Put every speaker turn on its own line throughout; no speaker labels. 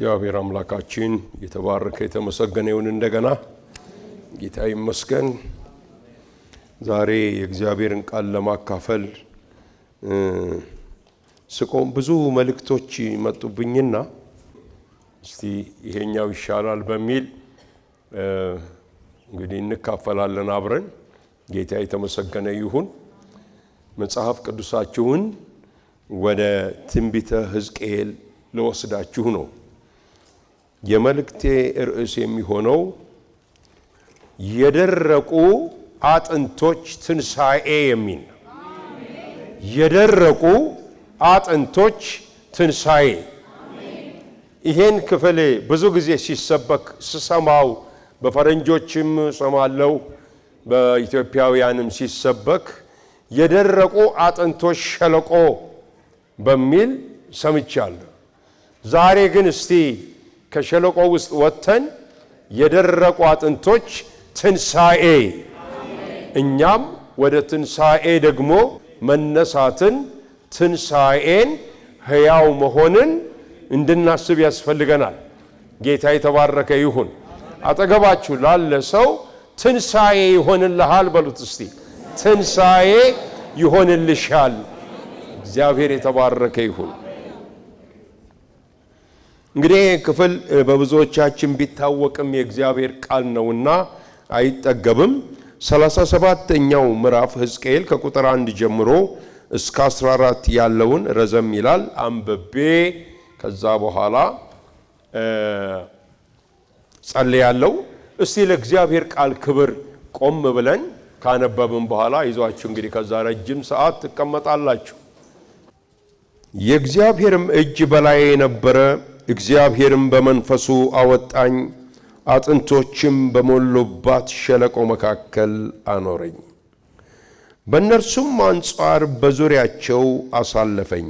እግዚአብሔር አምላካችን የተባረከ የተመሰገነ ይሁን። እንደገና ጌታ ይመስገን። ዛሬ የእግዚአብሔርን ቃል ለማካፈል ስቆም ብዙ መልእክቶች መጡብኝና እስቲ ይሄኛው ይሻላል በሚል እንግዲህ እንካፈላለን አብረን። ጌታ የተመሰገነ ይሁን። መጽሐፍ ቅዱሳችሁን ወደ ትንቢተ ሕዝቅኤል ለወስዳችሁ ነው። የመልእክቴ ርዕስ የሚሆነው የደረቁ አጥንቶች ትንሣኤ የሚል ነው። የደረቁ አጥንቶች ትንሣኤ። ይሄን ክፍል ብዙ ጊዜ ሲሰበክ ስሰማው በፈረንጆችም ሰማለው በኢትዮጵያውያንም ሲሰበክ የደረቁ አጥንቶች ሸለቆ በሚል ሰምቻለሁ። ዛሬ ግን እስቲ ከሸለቆ ውስጥ ወጥተን የደረቁ አጥንቶች ትንሣኤ፣ እኛም ወደ ትንሣኤ ደግሞ መነሳትን፣ ትንሣኤን፣ ሕያው መሆንን እንድናስብ ያስፈልገናል። ጌታ የተባረከ ይሁን። አጠገባችሁ ላለ ሰው ትንሣኤ ይሆንልሃል በሉት እስቲ። ትንሣኤ ይሆንልሻል። እግዚአብሔር የተባረከ ይሁን። እንግዲህ ክፍል በብዙዎቻችን ቢታወቅም የእግዚአብሔር ቃል ነውና አይጠገብም። 37ኛው ምዕራፍ ሕዝቅኤል ከቁጥር 1 ጀምሮ እስከ 14 ያለውን ረዘም ይላል። አንብቤ ከዛ በኋላ ጸልያለሁ። እስቲ ለእግዚአብሔር ቃል ክብር ቆም ብለን ካነበብን በኋላ ይዟችሁ እንግዲህ ከዛ ረጅም ሰዓት ትቀመጣላችሁ። የእግዚአብሔርም እጅ በላዬ ነበረ፣ እግዚአብሔርም በመንፈሱ አወጣኝ፣ አጥንቶችም በሞሉባት ሸለቆ መካከል አኖረኝ። በእነርሱም አንጻር በዙሪያቸው አሳለፈኝ።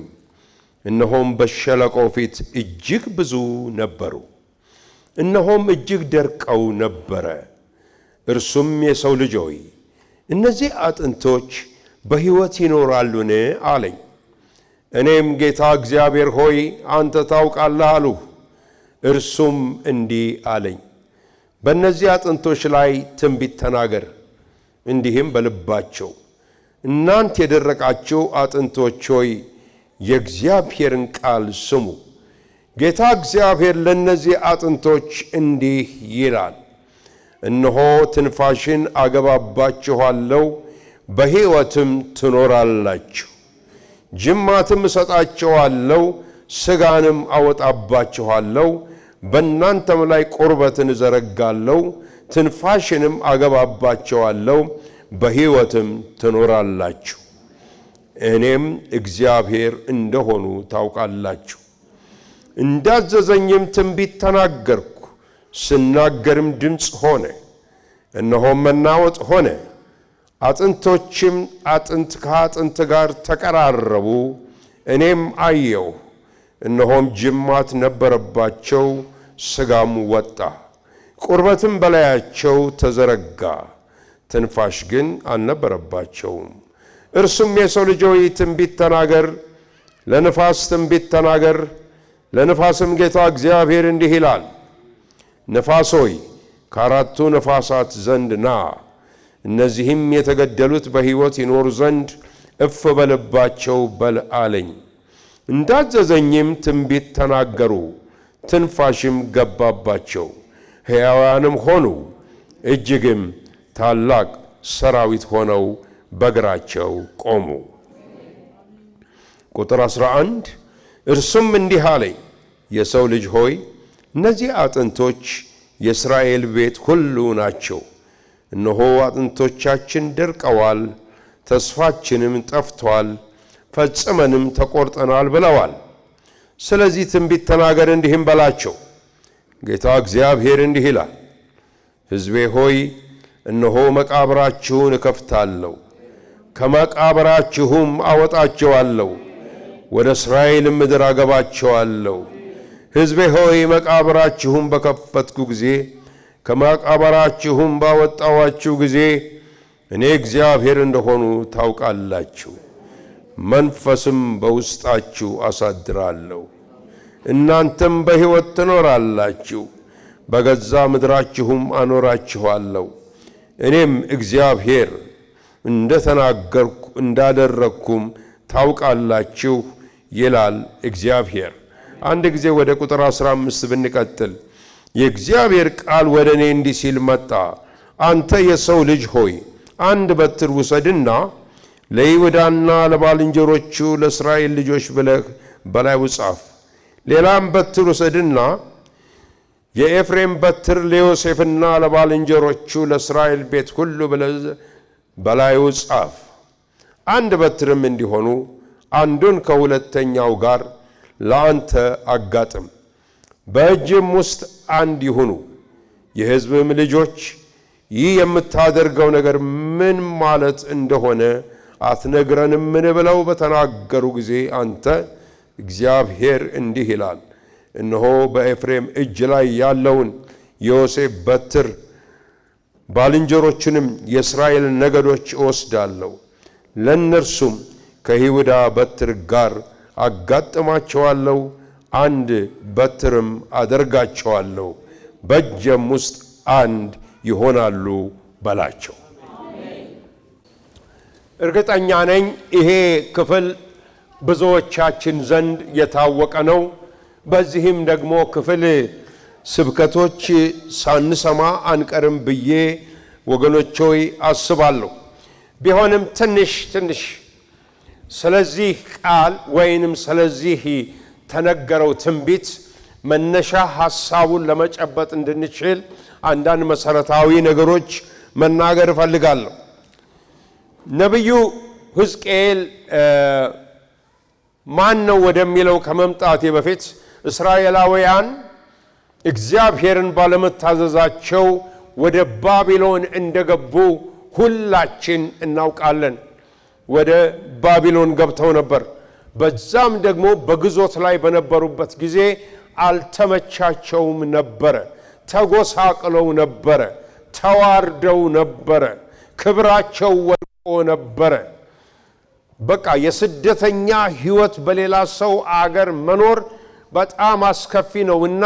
እነሆም በሸለቆ ፊት እጅግ ብዙ ነበሩ፣ እነሆም እጅግ ደርቀው ነበረ። እርሱም የሰው ልጅ ሆይ እነዚህ አጥንቶች በሕይወት ይኖራሉን አለኝ። እኔም ጌታ እግዚአብሔር ሆይ አንተ ታውቃለህ አልሁ። እርሱም እንዲህ አለኝ፣ በእነዚህ አጥንቶች ላይ ትንቢት ተናገር፣ እንዲህም በልባቸው እናንተ የደረቃችሁ አጥንቶች ሆይ የእግዚአብሔርን ቃል ስሙ። ጌታ እግዚአብሔር ለእነዚህ አጥንቶች እንዲህ ይላል፣ እነሆ ትንፋሽን አገባባችኋለሁ፣ በሕይወትም ትኖራላችሁ። ጅማትም እሰጣችኋለሁ፣ ሥጋንም አወጣባችኋለሁ፣ በእናንተም ላይ ቁርበትን እዘረጋለሁ፣ ትንፋሽንም አገባባችኋለሁ፣ በሕይወትም ትኖራላችሁ። እኔም እግዚአብሔር እንደሆኑ ታውቃላችሁ። እንዳዘዘኝም ትንቢት ተናገርኩ። ስናገርም ድምፅ ሆነ፣ እነሆም መናወጥ ሆነ። አጥንቶችም አጥንት ከአጥንት ጋር ተቀራረቡ። እኔም አየሁ፣ እነሆም ጅማት ነበረባቸው፣ ሥጋም ወጣ፣ ቁርበትም በላያቸው ተዘረጋ፣ ትንፋሽ ግን አልነበረባቸውም። እርሱም የሰው ልጅ ሆይ ትንቢት ተናገር፣ ለንፋስ ትንቢት ተናገር። ለንፋስም ጌታ እግዚአብሔር እንዲህ ይላል፣ ነፋስ ሆይ ከአራቱ ነፋሳት ዘንድ ና፣ እነዚህም የተገደሉት በሕይወት ይኖሩ ዘንድ እፍ በልባቸው በል አለኝ። እንዳዘዘኝም ትንቢት ተናገሩ፣ ትንፋሽም ገባባቸው፣ ሕያዋንም ሆኑ፣ እጅግም ታላቅ ሰራዊት ሆነው በእግራቸው ቆሙ። ቁጥር 11 እርሱም እንዲህ አለኝ፣ የሰው ልጅ ሆይ እነዚህ አጥንቶች የእስራኤል ቤት ሁሉ ናቸው። እነሆ አጥንቶቻችን ደርቀዋል፣ ተስፋችንም ጠፍቷል፣ ፈጽመንም ተቆርጠናል ብለዋል። ስለዚህ ትንቢት ተናገር፣ እንዲህም በላቸው፣ ጌታ እግዚአብሔር እንዲህ ይላል፣ ሕዝቤ ሆይ እነሆ መቃብራችሁን እከፍታለሁ፣ ከመቃብራችሁም አወጣቸዋለሁ፣ ወደ እስራኤል ምድር አገባቸዋለሁ። ሕዝቤ ሆይ መቃብራችሁን በከፈትኩ ጊዜ ከመቃብራችሁም ባወጣዋችሁ ጊዜ እኔ እግዚአብሔር እንደሆኑ ታውቃላችሁ። መንፈስም በውስጣችሁ አሳድራለሁ፣ እናንተም በሕይወት ትኖራላችሁ፣ በገዛ ምድራችሁም አኖራችኋለሁ። እኔም እግዚአብሔር እንደተናገርኩ እንዳደረግኩም ታውቃላችሁ ይላል እግዚአብሔር። አንድ ጊዜ ወደ ቁጥር 15 ብንቀጥል የእግዚአብሔር ቃል ወደ እኔ እንዲህ ሲል መጣ። አንተ የሰው ልጅ ሆይ አንድ በትር ውሰድና ለይሁዳና ለባልንጀሮቹ ለእስራኤል ልጆች ብለህ በላዩ ጻፍ። ሌላም በትር ውሰድና የኤፍሬም በትር ለዮሴፍና ለባልንጀሮቹ ለእስራኤል ቤት ሁሉ ብለህ በላዩ ጻፍ። አንድ በትርም እንዲሆኑ አንዱን ከሁለተኛው ጋር ለአንተ አጋጥም፣ በእጅም ውስጥ አንድ ይሁኑ። የሕዝብም ልጆች ይህ የምታደርገው ነገር ምን ማለት እንደሆነ አትነግረንምን ብለው በተናገሩ ጊዜ አንተ እግዚአብሔር እንዲህ ይላል፣ እነሆ በኤፍሬም እጅ ላይ ያለውን የዮሴፍ በትር ባልንጀሮቹንም የእስራኤል ነገዶች እወስዳለሁ፣ ለእነርሱም ከይሁዳ በትር ጋር አጋጥማቸዋለሁ፣ አንድ በትርም አደርጋቸዋለሁ፣ በእጄም ውስጥ አንድ ይሆናሉ በላቸው። እርግጠኛ ነኝ ይሄ ክፍል ብዙዎቻችን ዘንድ የታወቀ ነው። በዚህም ደግሞ ክፍል ስብከቶች ሳንሰማ አንቀርም ብዬ ወገኖች ሆይ አስባለሁ። ቢሆንም ትንሽ ስለዚህ ቃል ወይንም ስለዚህ ተነገረው ትንቢት መነሻ ሐሳቡን ለመጨበጥ እንድንችል አንዳንድ መሰረታዊ ነገሮች መናገር እፈልጋለሁ። ነብዩ ሕዝቅኤል ማን ነው ወደሚለው ከመምጣቴ በፊት እስራኤላውያን እግዚአብሔርን ባለመታዘዛቸው ወደ ባቢሎን እንደገቡ ሁላችን እናውቃለን። ወደ ባቢሎን ገብተው ነበር። በዛም ደግሞ በግዞት ላይ በነበሩበት ጊዜ አልተመቻቸውም ነበረ። ተጎሳቅለው ነበረ። ተዋርደው ነበረ። ክብራቸው ወድቆ ነበረ። በቃ የስደተኛ ሕይወት በሌላ ሰው አገር መኖር በጣም አስከፊ ነውና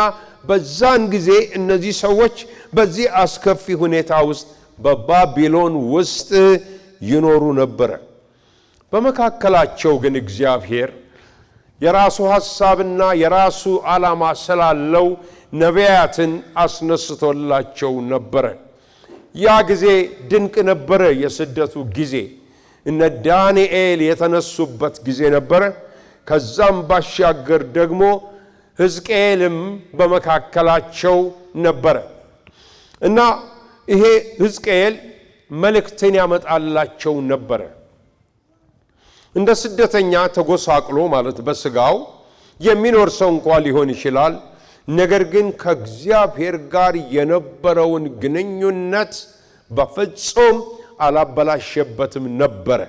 በዛን ጊዜ እነዚህ ሰዎች በዚህ አስከፊ ሁኔታ ውስጥ በባቢሎን ውስጥ ይኖሩ ነበረ። በመካከላቸው ግን እግዚአብሔር የራሱ ሐሳብና የራሱ ዓላማ ስላለው ነቢያትን አስነስቶላቸው ነበረ። ያ ጊዜ ድንቅ ነበረ። የስደቱ ጊዜ እነ ዳንኤል የተነሱበት ጊዜ ነበረ። ከዛም ባሻገር ደግሞ ሕዝቅኤልም በመካከላቸው ነበረ እና ይሄ ሕዝቅኤል መልእክትን ያመጣላቸው ነበረ። እንደ ስደተኛ ተጎሳቅሎ ማለት በስጋው የሚኖር ሰው እንኳን ሊሆን ይችላል። ነገር ግን ከእግዚአብሔር ጋር የነበረውን ግንኙነት በፍጹም አላበላሸበትም ነበረ።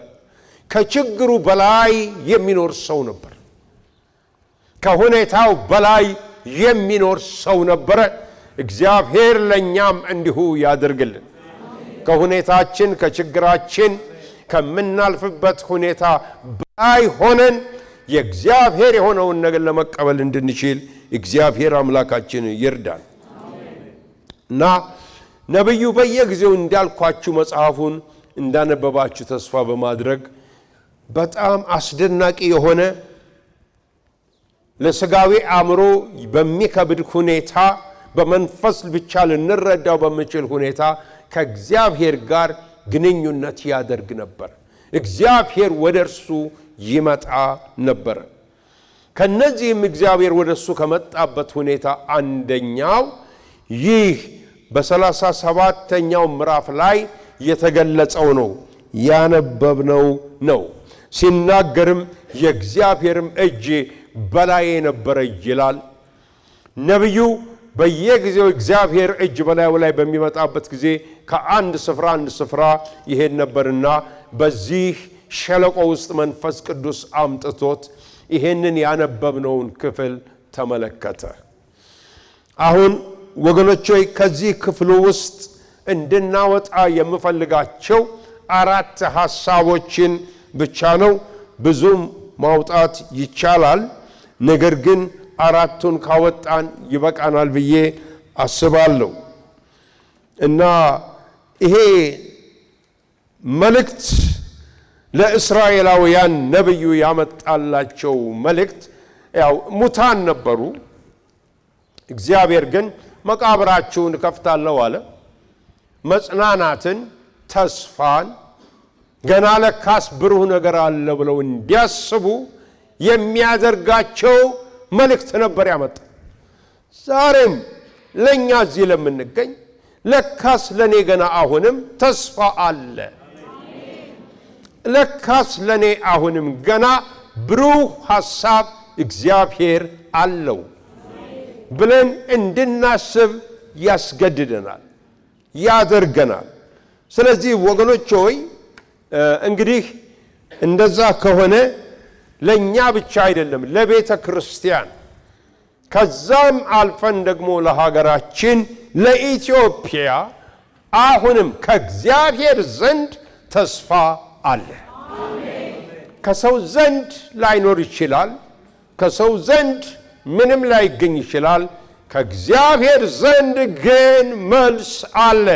ከችግሩ በላይ የሚኖር ሰው ነበር። ከሁኔታው በላይ የሚኖር ሰው ነበረ። እግዚአብሔር ለኛም እንዲሁ ያድርግልን። ከሁኔታችን ከችግራችን ከምናልፍበት ሁኔታ በላይ ሆነን የእግዚአብሔር የሆነውን ነገር ለመቀበል እንድንችል እግዚአብሔር አምላካችን ይርዳን። እና ነብዩ በየጊዜው እንዳልኳችሁ መጽሐፉን እንዳነበባችሁ ተስፋ በማድረግ በጣም አስደናቂ የሆነ ለስጋዊ አእምሮ በሚከብድ ሁኔታ በመንፈስ ብቻ ልንረዳው በሚችል ሁኔታ ከእግዚአብሔር ጋር ግንኙነት ያደርግ ነበር። እግዚአብሔር ወደ እርሱ ይመጣ ነበር። ከነዚህም እግዚአብሔር ወደ እሱ ከመጣበት ሁኔታ አንደኛው ይህ በ37ኛው ምዕራፍ ላይ የተገለጸው ነው፣ ያነበብነው ነው። ሲናገርም የእግዚአብሔርም እጅ በላዬ ነበረ ይላል። ነብዩ በየጊዜው እግዚአብሔር እጅ በላዩ ላይ በሚመጣበት ጊዜ ከአንድ ስፍራ አንድ ስፍራ ይሄድ ነበርና በዚህ ሸለቆ ውስጥ መንፈስ ቅዱስ አምጥቶት ይሄንን ያነበብነውን ክፍል ተመለከተ። አሁን ወገኖች ሆይ ከዚህ ክፍሉ ውስጥ እንድናወጣ የምፈልጋቸው 4 ሐሳቦችን ብቻ ነው። ብዙም ማውጣት ይቻላል። ነገር ግን አራቱን ካወጣን ይበቃናል ብዬ አስባለሁ። እና ይሄ መልእክት ለእስራኤላውያን ነብዩ ያመጣላቸው መልእክት ያው ሙታን ነበሩ። እግዚአብሔር ግን መቃብራቸውን ከፍታለሁ አለ። መጽናናትን፣ ተስፋን ገና ለካስ ብሩህ ነገር አለ ብለው እንዲያስቡ የሚያደርጋቸው መልእክት ነበር ያመጣ። ዛሬም ለኛ እዚህ ለምንገኝ ለካስ ለኔ ገና አሁንም ተስፋ አለ፣ ለካስ ለኔ አሁንም ገና ብሩህ ሐሳብ እግዚአብሔር አለው ብለን እንድናስብ ያስገድደናል፣ ያደርገናል። ስለዚህ ወገኖች ሆይ እንግዲህ እንደዛ ከሆነ ለኛ ብቻ አይደለም ለቤተ ክርስቲያን ከዛም አልፈን ደግሞ ለሀገራችን ለኢትዮጵያ አሁንም ከእግዚአብሔር ዘንድ ተስፋ አለ። ከሰው ዘንድ ላይኖር ይችላል፣ ከሰው ዘንድ ምንም ላይገኝ ይችላል። ከእግዚአብሔር ዘንድ ግን መልስ አለ።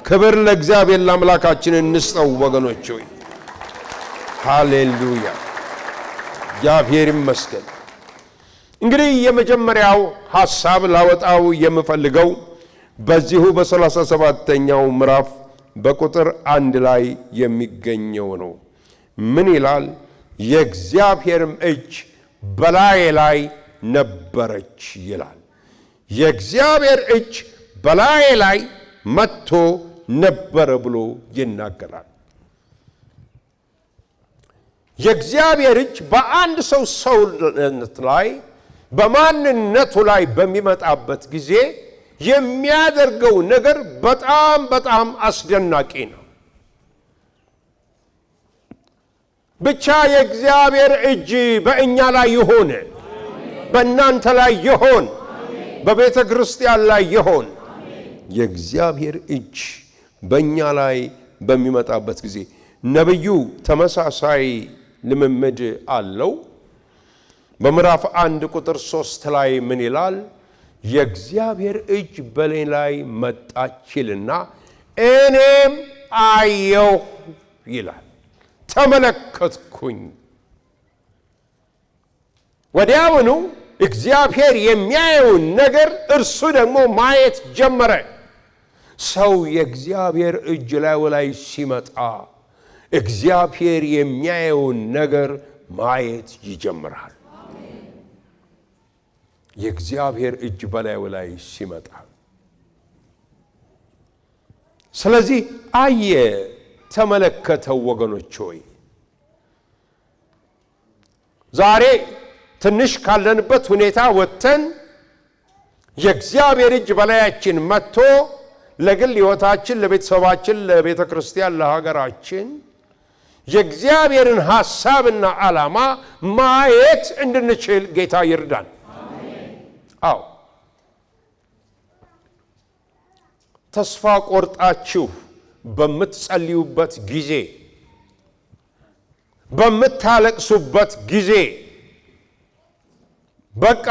ክብር ለእግዚአብሔር ለአምላካችን እንስጠው ወገኖች ሆይ ሃሌሉያ፣ እግዚአብሔር ይመስገን። እንግዲህ የመጀመሪያው ሐሳብ ላወጣው የምፈልገው በዚሁ በ37ኛው ምዕራፍ በቁጥር 1 ላይ የሚገኘው ነው። ምን ይላል? የእግዚአብሔርም እጅ በላዬ ላይ ነበረች ይላል። የእግዚአብሔር እጅ በላዬ ላይ መጥቶ ነበረ ብሎ ይናገራል። የእግዚአብሔር እጅ በአንድ ሰው ሰውነት ላይ በማንነቱ ላይ በሚመጣበት ጊዜ የሚያደርገው ነገር በጣም በጣም አስደናቂ ነው። ብቻ የእግዚአብሔር እጅ በእኛ ላይ ይሆን፣ በእናንተ ላይ ይሆን፣ በቤተ ክርስቲያን ላይ ይሆን። የእግዚአብሔር እጅ በእኛ ላይ በሚመጣበት ጊዜ ነብዩ ተመሳሳይ ልምምድ አለው። በምዕራፍ 1 ቁጥር 3 ላይ ምን ይላል? የእግዚአብሔር እጅ በእኔ ላይ መጣችልና እኔም አየሁ ይላል። ተመለከትኩኝ። ወዲያውኑ እግዚአብሔር የሚያየውን ነገር እርሱ ደግሞ ማየት ጀመረ። ሰው የእግዚአብሔር እጅ ላይ ሲመጣ እግዚአብሔር የሚያየውን ነገር ማየት ይጀምራል። የእግዚአብሔር እጅ በላዩ ላይ ሲመጣ ስለዚህ አየ፣ ተመለከተው። ወገኖች ሆይ ዛሬ ትንሽ ካለንበት ሁኔታ ወጥተን የእግዚአብሔር እጅ በላያችን መጥቶ ለግል ሕይወታችን፣ ለቤተሰባችን፣ ለቤተ ክርስቲያን፣ ለሀገራችን የእግዚአብሔርን ሐሳብና ዓላማ ማየት እንድንችል ጌታ ይርዳን። አዎ ተስፋ ቆርጣችሁ በምትጸልዩበት ጊዜ፣ በምታለቅሱበት ጊዜ በቃ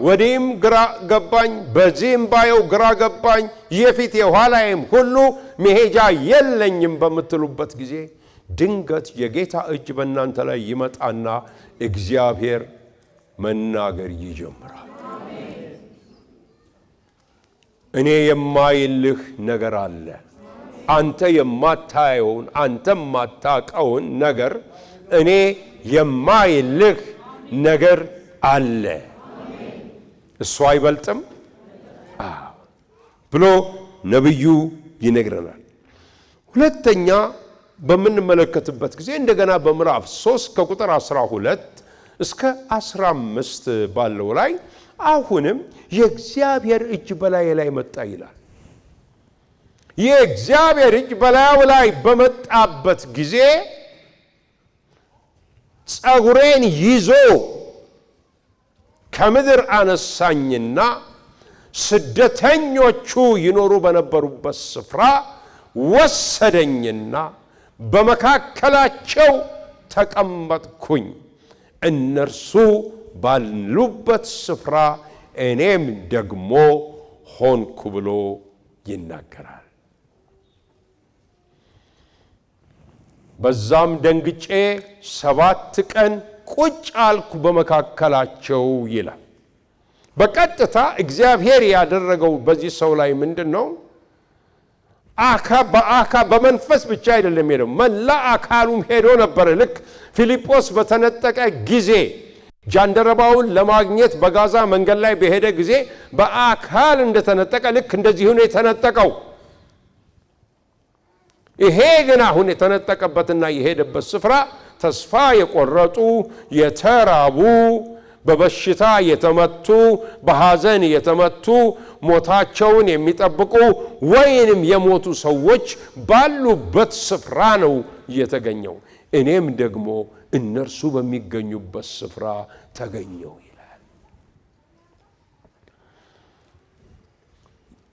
ወዲህም ግራ ገባኝ፣ በዚህም ባየው ግራ ገባኝ፣ የፊት የኋላይም ሁሉ መሄጃ የለኝም በምትሉበት ጊዜ ድንገት የጌታ እጅ በእናንተ ላይ ይመጣና እግዚአብሔር መናገር ይጀምራል። እኔ የማይልህ ነገር አለ። አንተ የማታየውን፣ አንተ የማታውቀውን ነገር እኔ የማይልህ ነገር አለ። እሱ አይበልጥም ብሎ ነብዩ ይነግረናል። ሁለተኛ በምንመለከትበት ጊዜ እንደገና በምዕራፍ 3 ከቁጥር 12 እስከ 15 ባለው ላይ አሁንም የእግዚአብሔር እጅ በላዬ ላይ መጣ ይላል። የእግዚአብሔር እጅ በላዩ ላይ በመጣበት ጊዜ ጸጉሬን ይዞ ከምድር አነሳኝና ስደተኞቹ ይኖሩ በነበሩበት ስፍራ ወሰደኝና በመካከላቸው ተቀመጥኩኝ። እነርሱ ባሉበት ስፍራ እኔም ደግሞ ሆንኩ ብሎ ይናገራል። በዛም ደንግጬ 7 ቀን ቁጭ አልኩ በመካከላቸው ይላል። በቀጥታ እግዚአብሔር ያደረገው በዚህ ሰው ላይ ምንድነው? በመንፈስ ብቻ አይደለም ሄደው መላ አካሉም ሄዶ ነበር። ልክ ፊልጶስ በተነጠቀ ጊዜ ጃንደረባውን ለማግኘት በጋዛ መንገድ ላይ በሄደ ጊዜ በአካል እንደተነጠቀ ልክ እንደዚህ ሆነ የተነጠቀው። ይሄ ግን አሁን የተነጠቀበትና የሄደበት ስፍራ ተስፋ የቆረጡ የተራቡ በበሽታ የተመቱ በሐዘን የተመቱ ሞታቸውን የሚጠብቁ ወይንም የሞቱ ሰዎች ባሉበት ስፍራ ነው የተገኘው። እኔም ደግሞ እነርሱ በሚገኙበት ስፍራ ተገኘው ይላል።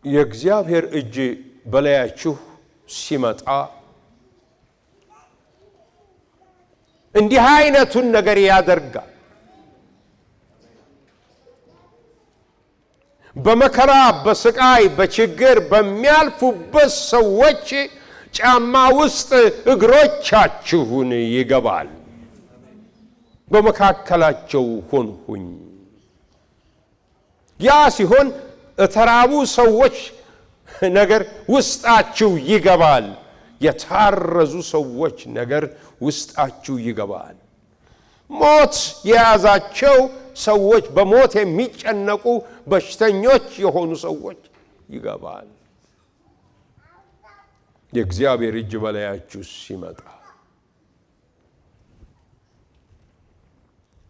የእግዚአብሔር እጅ በላያችሁ ሲመጣ እንዲህ አይነቱን ነገር ያደርጋል። በመከራ በስቃይ በችግር በሚያልፉበት ሰዎች ጫማ ውስጥ እግሮቻችሁን ይገባል። በመካከላቸው ሆንሁኝ። ያ ሲሆን የተራቡ ሰዎች ነገር ውስጣችሁ ይገባል። የታረዙ ሰዎች ነገር ውስጣችሁ ይገባል። ሞት የያዛቸው ሰዎች በሞት የሚጨነቁ በሽተኞች የሆኑ ሰዎች ይገባል። የእግዚአብሔር እጅ በላያችሁ ሲመጣ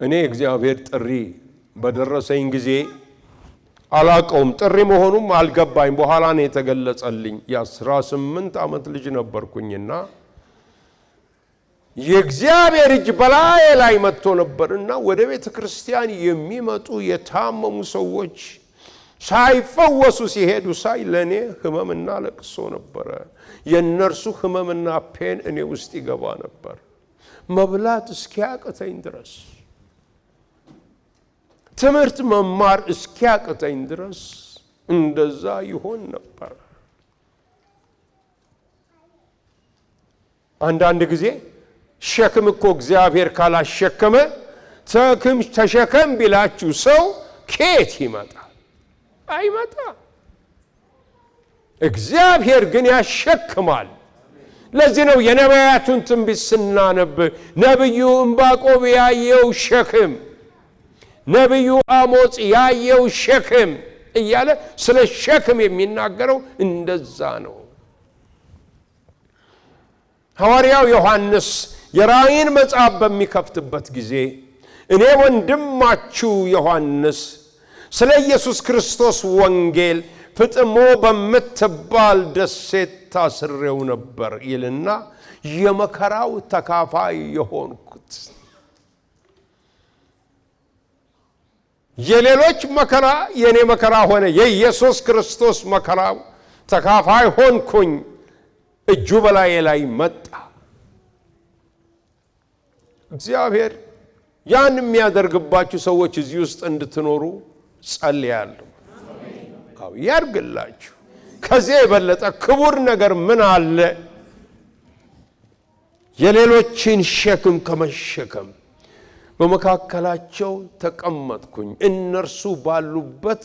እኔ እግዚአብሔር ጥሪ በደረሰኝ ጊዜ አላቀውም፣ ጥሪ መሆኑም አልገባኝ። በኋላ ነው የተገለጸልኝ። የ18 ዓመት ልጅ ነበርኩኝና የእግዚአብሔር እጅ በላዬ ላይ መጥቶ ነበርና ወደ ቤተ ክርስቲያን የሚመጡ የታመሙ ሰዎች ሳይፈወሱ ሲሄዱ ሳይ ለኔ ህመምና ለቅሶ ነበረ። የነርሱ ህመምና ፔን እኔ ውስጥ ይገባ ነበር። መብላት እስኪያቅተኝ ድረስ፣ ትምህርት መማር እስኪያቅተኝ ድረስ እንደዛ ይሆን ነበር። አንዳንድ ጊዜ ሸክም እኮ እግዚአብሔር ካላሸከመ ተሸከም ቢላችሁ ሰው ከየት ይመጣል? አይመጣ። እግዚአብሔር ግን ያሸክማል። ለዚህ ነው የነቢያቱን ትንቢት ስናነብ ነብዩ ዕንባቆም ያየው ሸክም፣ ነብዩ አሞጽ ያየው ሸክም እያለ ስለ ሸክም የሚናገረው እንደዛ ነው። ሐዋርያው ዮሐንስ የራእይን መጽሐፍ በሚከፍትበት ጊዜ እኔ ወንድማችሁ ዮሐንስ ስለ ኢየሱስ ክርስቶስ ወንጌል ፍጥሞ በምትባል ደሴት ታስሬው ነበር ይልና የመከራው ተካፋይ የሆንኩት የሌሎች መከራ የኔ መከራ ሆነ፣ የኢየሱስ ክርስቶስ መከራ ተካፋይ ሆንኩኝ። እጁ በላዬ ላይ መጣ። እግዚአብሔር ያን የሚያደርግባችሁ ሰዎች እዚህ ውስጥ እንድትኖሩ ጸልያለሁ። አዎ ያርግላችሁ። ከዚህ የበለጠ ክቡር ነገር ምን አለ? የሌሎችን ሸክም ከመሸከም። በመካከላቸው ተቀመጥኩኝ። እነርሱ ባሉበት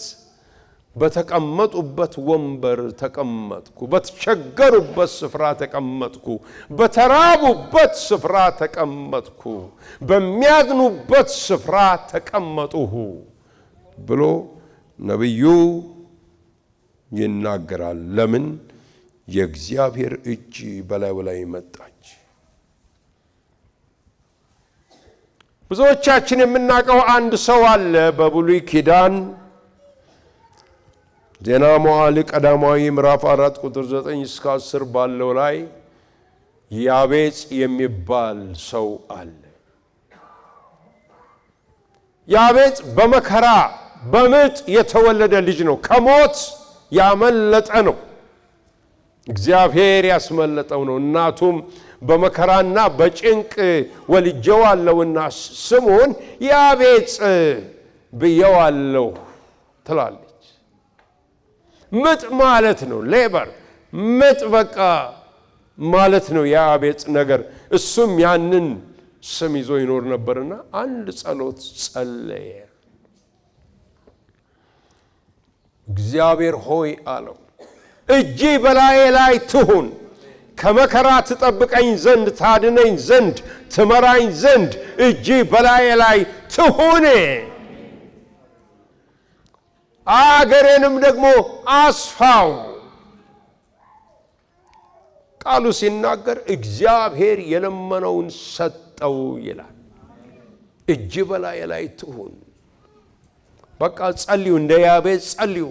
በተቀመጡበት ወንበር ተቀመጥኩ። በተቸገሩበት ስፍራ ተቀመጥኩ። በተራቡበት ስፍራ ተቀመጥኩ። በሚያዝኑበት ስፍራ ተቀመጥሁ ብሎ ነብዩ ይናገራል። ለምን? የእግዚአብሔር እጅ በላዩ ላይ መጣች። ብዙዎቻችን የምናውቀው አንድ ሰው አለ በብሉይ ኪዳን ዜና መዋዕል ቀዳማዊ ምዕራፍ 4 ቁጥር 9 እስከ 10 ባለው ላይ ያቤጽ የሚባል ሰው አለ። ያቤጽ በመከራ በምጥ የተወለደ ልጅ ነው። ከሞት ያመለጠ ነው። እግዚአብሔር ያስመለጠው ነው። እናቱም በመከራና በጭንቅ ወልጄዋለሁና ስሙን ያቤጽ ብየዋለሁ ትላለች። ምጥ ማለት ነው። ሌበር ምጥ በቃ ማለት ነው ያቤጽ ነገር። እሱም ያንን ስም ይዞ ይኖር ነበርና አንድ ጸሎት ጸለየ። እግዚአብሔር ሆይ አለው እጅ በላዬ ላይ ትሁን፣ ከመከራ ትጠብቀኝ ዘንድ ታድነኝ ዘንድ ትመራኝ ዘንድ እጅ በላዬ ላይ ትሁን፣ አገሬንም ደግሞ አስፋው። ቃሉ ሲናገር እግዚአብሔር የለመነውን ሰጠው ይላል። እጅ በላዬ ላይ ትሁን። በቃ ጸልዩ፣ እንደ ያቤጽ ጸልዩ።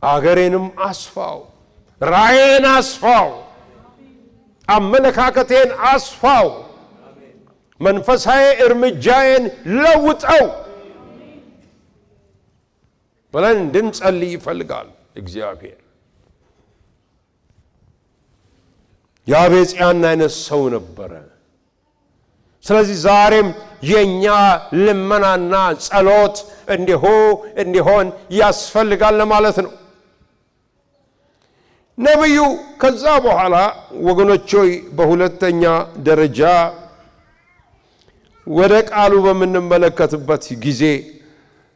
አገሬንም አስፋው፣ ራእዬን አስፋው፣ አመለካከቴን አስፋው፣ መንፈሳዊ እርምጃዬን ለውጠው ብለን እንድንጸልይ ይፈልጋል እግዚአብሔር። ያቤጽ ያን አይነት ሰው ነበረ። ስለዚህ ዛሬም የኛ ልመናና ጸሎት እንዲሆን ያስፈልጋል ለማለት ነው። ነብዩ ከዛ በኋላ ወገኖች ሆይ በሁለተኛ ደረጃ ወደ ቃሉ በምንመለከትበት ጊዜ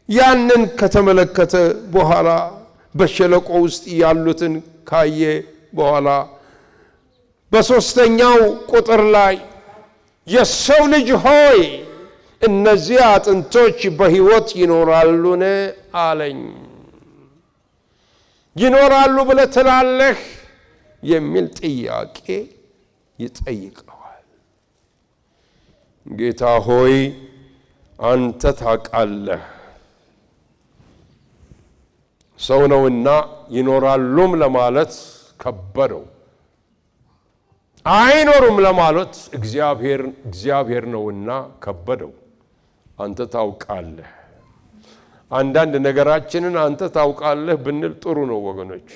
ያንን ከተመለከተ በኋላ በሸለቆ ውስጥ ያሉትን ካየ በኋላ በሶስተኛው ቁጥር ላይ የሰው ልጅ ሆይ እነዚህ አጥንቶች በሕይወት ይኖራሉን አለኝ። ይኖራሉ ብለህ ትላለህ የሚል ጥያቄ ይጠይቀዋል። ጌታ ሆይ አንተ ታውቃለህ። ሰው ነውና ይኖራሉም ለማለት ከበደው። አይኖሩም ለማለት እግዚአብሔር ነውና ከበደው። አንተ ታውቃለህ። አንዳንድ ነገራችንን አንተ ታውቃለህ ብንል ጥሩ ነው ወገኖች።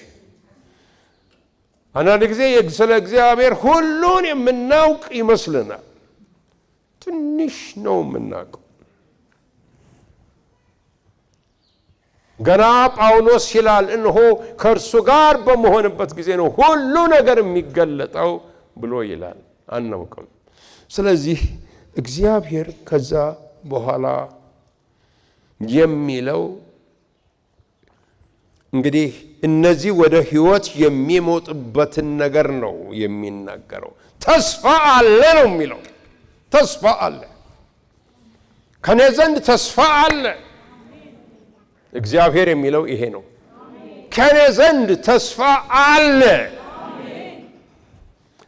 አንዳንድ ጊዜ ስለ እግዚአብሔር ሁሉን የምናውቅ ይመስልናል። ትንሽ ነው የምናውቀው። ገና ጳውሎስ ይላል እነሆ ከእርሱ ጋር በመሆንበት ጊዜ ነው ሁሉ ነገር የሚገለጠው ብሎ ይላል። አናውቅም። ስለዚህ እግዚአብሔር ከዛ በኋላ የሚለው እንግዲህ እነዚህ ወደ ሕይወት የሚሞጥበትን ነገር ነው የሚናገረው። ተስፋ አለ ነው የሚለው። ተስፋ አለ፣ ከኔ ዘንድ ተስፋ አለ። እግዚአብሔር የሚለው ይሄ ነው። ከኔ ዘንድ ተስፋ አለ።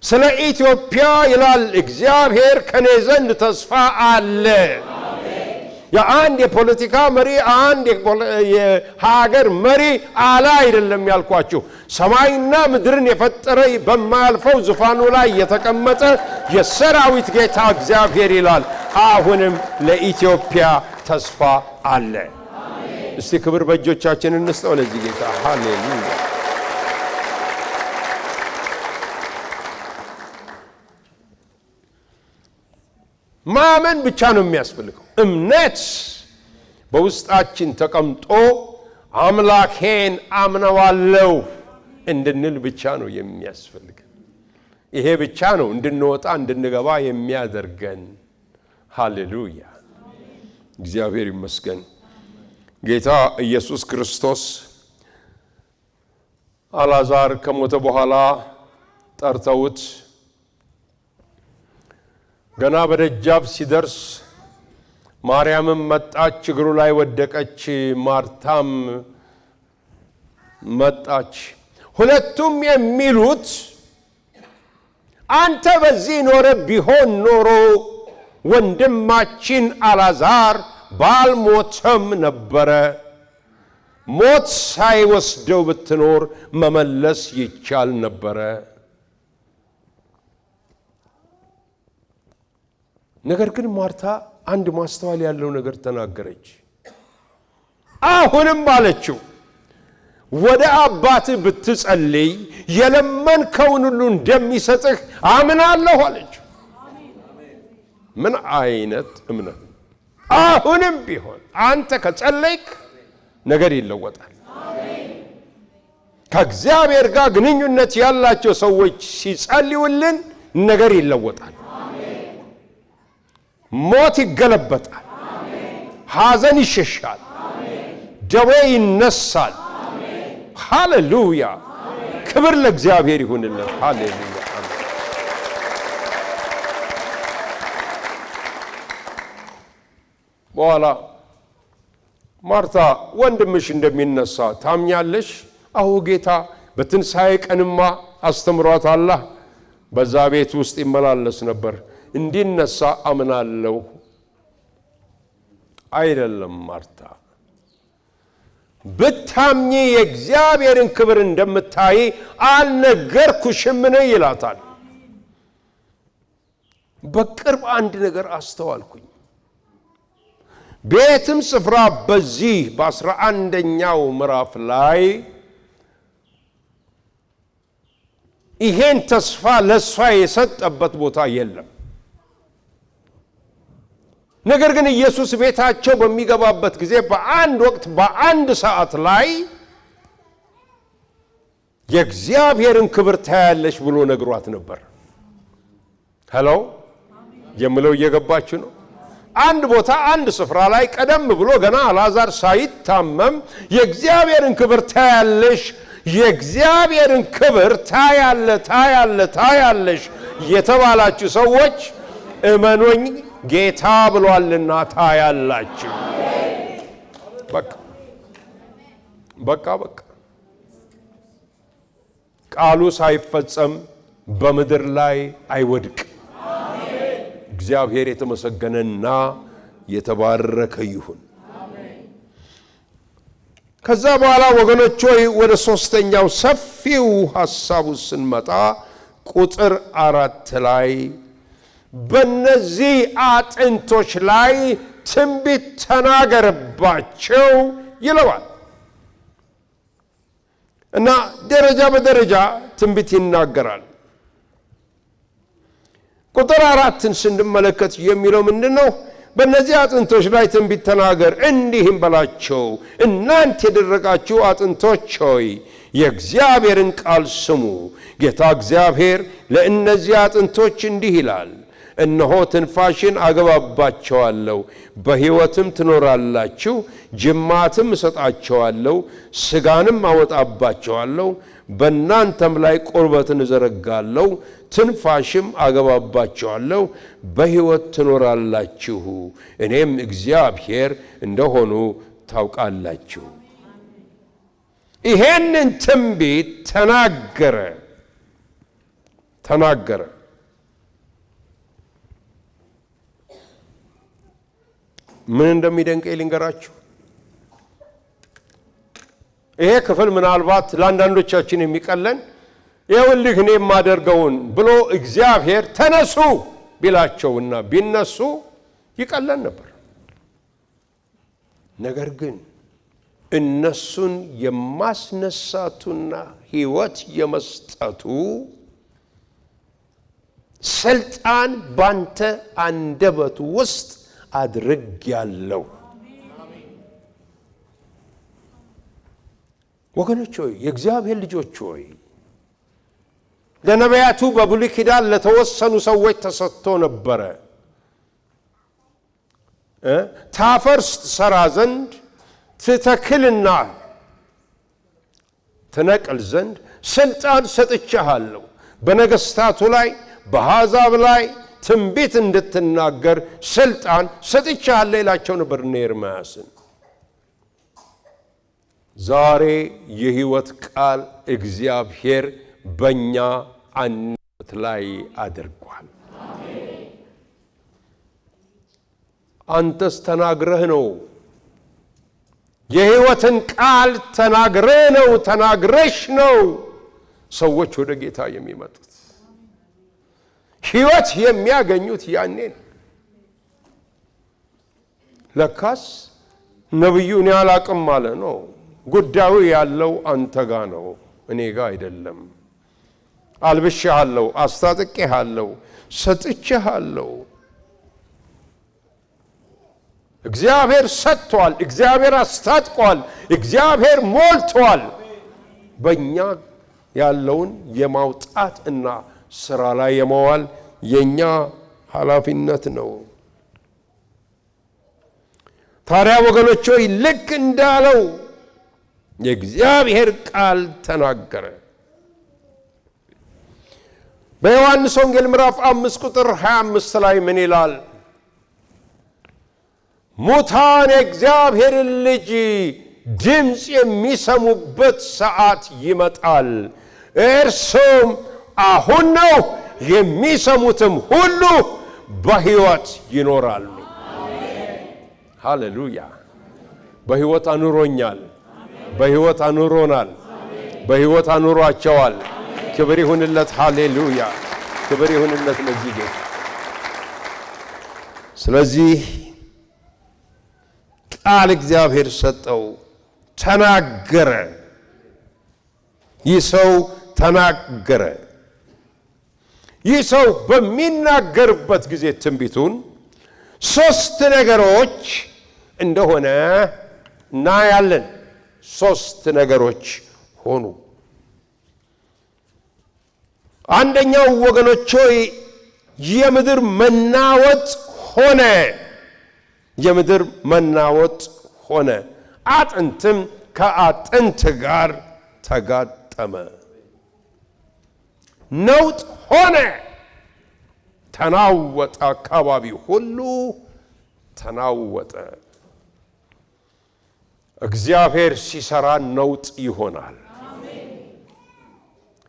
ስለ ኢትዮጵያ ይላል እግዚአብሔር ከኔ ዘንድ ተስፋ አለ። የአንድ የፖለቲካ መሪ አንድ የሀገር መሪ አለ አይደለም ያልኳችሁ። ሰማይና ምድርን የፈጠረ በማያልፈው ዙፋኑ ላይ የተቀመጠ የሰራዊት ጌታ እግዚአብሔር ይላል አሁንም ለኢትዮጵያ ተስፋ አለ። እስቲ ክብር በእጆቻችን እንስጠው ለዚህ ጌታ። ሃሌሉያ። ማመን ብቻ ነው የሚያስፈልገው። እምነት በውስጣችን ተቀምጦ አምላኬን አምነዋለሁ እንድንል ብቻ ነው የሚያስፈልገን። ይሄ ብቻ ነው እንድንወጣ እንድንገባ የሚያደርገን። ሃሌሉያ። እግዚአብሔር ይመስገን። ጌታ ኢየሱስ ክርስቶስ አልዓዛር ከሞተ በኋላ ጠርተውት ገና በደጃፍ ሲደርስ ማርያምም መጣች፣ እግሩ ላይ ወደቀች። ማርታም መጣች። ሁለቱም የሚሉት አንተ በዚህ ኖረ ቢሆን ኖሮ ወንድማችን አልዓዛር ባልሞተም ነበረ። ሞት ሳይወስደው ብትኖር መመለስ ይቻል ነበረ። ነገር ግን ማርታ አንድ ማስተዋል ያለው ነገር ተናገረች። አሁንም አለችው ወደ አባትህ ብትጸልይ የለመንከውን ሁሉ እንደሚሰጥህ አምናለሁ አለች። ምን አይነት እምነት! አሁንም ቢሆን አንተ ከጸለይክ ነገር ይለወጣል። ከእግዚአብሔር ጋር ግንኙነት ያላቸው ሰዎች ሲጸልዩልን ነገር ይለወጣል። ሞት ይገለበጣል። ሐዘን ይሸሻል። ደዌ ይነሳል። ሃሌሉያ! ክብር ለእግዚአብሔር ይሁንልን። ሃሌሉያ! በኋላ ማርታ ወንድምሽ እንደሚነሳ ታምኛለሽ? አዎ ጌታ በትንሣኤ ቀንማ አስተምሯታል። በዛ ቤት ውስጥ ይመላለስ ነበር። እንዲነሳ አምናለሁ። አይደለም ማርታ፣ ብታምኚ የእግዚአብሔርን ክብር እንደምታይ አልነገርኩሽምን ይላታል። በቅርብ አንድ ነገር አስተዋልኩኝ። ቤትም ስፍራ በዚህ በ11ኛው ምዕራፍ ላይ ይሄን ተስፋ ለሷ የሰጠበት ቦታ የለም። ነገር ግን ኢየሱስ ቤታቸው በሚገባበት ጊዜ በአንድ ወቅት በአንድ ሰዓት ላይ የእግዚአብሔርን ክብር ታያለሽ ብሎ ነግሯት ነበር። ሄሎ የምለው እየገባችሁ ነው? አንድ ቦታ አንድ ስፍራ ላይ ቀደም ብሎ ገና አልዓዛር ሳይታመም የእግዚአብሔርን ክብር ታያለሽ፣ የእግዚአብሔርን ክብር ታያለሽ የተባላችሁ ሰዎች እመኑኝ ጌታ ብሏልና ታያላችሁ። በቃ ቃሉ ሳይፈጸም በምድር ላይ አይወድቅ። እግዚአብሔር የተመሰገነና የተባረከ ይሁን። ከዛ በኋላ ወገኖች ሆይ ወደ ሶስተኛው ሰፊው ሐሳቡ ስንመጣ ቁጥር 4 ላይ በእነዚህ አጥንቶች ላይ ትንቢት ተናገርባቸው ይለዋል እና ደረጃ በደረጃ ትንቢት ይናገራል። ቁጥር 4ን ስንመለከት የሚለው ምንድነው? በእነዚህ አጥንቶች ላይ ትንቢት ተናገር፣ እንዲህም በላቸው፣ እናንተ የደረቃችሁ አጥንቶች ሆይ የእግዚአብሔርን ቃል ስሙ። ጌታ እግዚአብሔር ለእነዚህ አጥንቶች እንዲህ ይላል፣ እነሆ ትንፋሽን አገባባቸዋለሁ፣ በሕይወትም ትኖራላችሁ፣ ጅማትም እሰጣቸዋለሁ፣ ሥጋንም አወጣባቸዋለሁ፣ በእናንተም ላይ ቁርበትን እዘረጋለሁ፣ ትንፋሽም አገባባቸዋለሁ፣ በሕይወት ትኖራላችሁ፣ እኔም እግዚአብሔር እንደሆኑ ታውቃላችሁ። ይሄንን ትንቢት ተናገረ። ምን እንደሚደንቀኝ ልንገራችሁ። ይሄ ክፍል ምናልባት ለአንዳንዶቻችን የሚቀለን ይኸውልህ እኔ የማደርገውን ብሎ እግዚአብሔር ተነሱ ቢላቸውና ቢነሱ ይቀለን ነበር። ነገር ግን እነሱን የማስነሳቱና ሕይወት የመስጠቱ ስልጣን ባንተ አንደበት ውስጥ አድርጌያለሁ። ወገኖች ሆይ የእግዚአብሔር ልጆች ሆይ ለነቢያቱ በብሉይ ኪዳን ለተወሰኑ ሰዎች ተሰጥቶ ነበረ። ታፈርስ ትሰራ ዘንድ ትተክልና ትነቅል ዘንድ ስልጣን ሰጥቼሃለሁ፣ በነገስታቱ ላይ በአሕዛብ ላይ ትንቢት እንድትናገር ስልጣን ሰጥቼሃለሁ ይላቸው ነበር እነ ኤርምያስን። ዛሬ የሕይወት ቃል እግዚአብሔር በእኛ አንደበት ላይ አድርጓል። አንተስ ተናግረህ ነው፣ የሕይወትን ቃል ተናግረህ ነው፣ ተናግረሽ ነው ሰዎች ወደ ጌታ የሚመጡት ሕይወት የሚያገኙት ያኔ ነው። ለካስ ነብዩ እኔ አላቅም ማለት ነው ጉዳዩ ያለው አንተ ጋር ነው፣ እኔ ጋር አይደለም። አልብሼሃለሁ፣ አስታጥቄሃለሁ፣ ሰጥቼሃለሁ። እግዚአብሔር ሰጥቷል፣ እግዚአብሔር አስታጥቋል፣ እግዚአብሔር ሞልቷል። በእኛ ያለውን የማውጣት እና ስራ ላይ የማዋል የኛ ኃላፊነት ነው። ታዲያ ወገኖች ሆይ ልክ እንዳለው የእግዚአብሔር ቃል ተናገረ። በዮሐንስ ወንጌል ምዕራፍ 5 ቁጥር 25 ላይ ምን ይላል? ሙታን የእግዚአብሔርን ልጅ ድምፅ የሚሰሙበት ሰዓት ይመጣል፣ እርሱም አሁን ነው፣ የሚሰሙትም ሁሉ በሕይወት ይኖራሉ። ሃሌሉያ! በሕይወት አኑሮኛል፣ በሕይወት አኑሮናል፣ በሕይወት አኑሯቸዋል። ክብር ይሁንለት። ሃሌሉያ! ክብር ይሁንለት ለዚህ ጌታ። ስለዚህ ቃል እግዚአብሔር ሰጠው፣ ተናገረ። ይህ ሰው ተናገረ። ይህ ሰው በሚናገርበት ጊዜ ትንቢቱን 3 ነገሮች እንደሆነ እናያለን። 3 ነገሮች ሆኑ። አንደኛው ወገኖች ሆይ የምድር መናወጥ ሆነ። የምድር መናወጥ ሆነ። አጥንትም ከአጥንት ጋር ተጋጠመ። ነውጥ ሆነ። ተናወጠ። አካባቢ ሁሉ ተናወጠ። እግዚአብሔር ሲሰራ ነውጥ ይሆናል።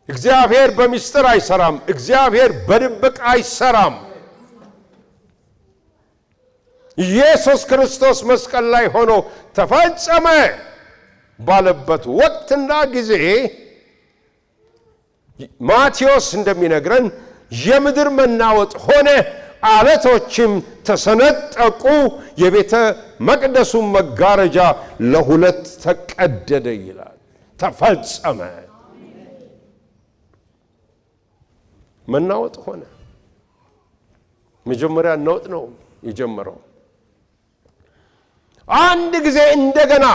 እግዚአብሔር በሚስጥር አይሰራም። እግዚአብሔር በድብቅ አይሰራም። ኢየሱስ ክርስቶስ መስቀል ላይ ሆኖ ተፈጸመ ባለበት ወቅትና ጊዜ ማቴዎስ እንደሚነግረን የምድር መናወጥ ሆነ፣ አለቶችም ተሰነጠቁ፣ የቤተ መቅደሱ መጋረጃ ለሁለት ተቀደደ ይላል። ተፈጸመ። መናወጥ ሆነ። መጀመሪያ ነውጥ ነው የጀመረው። አንድ ጊዜ እንደገና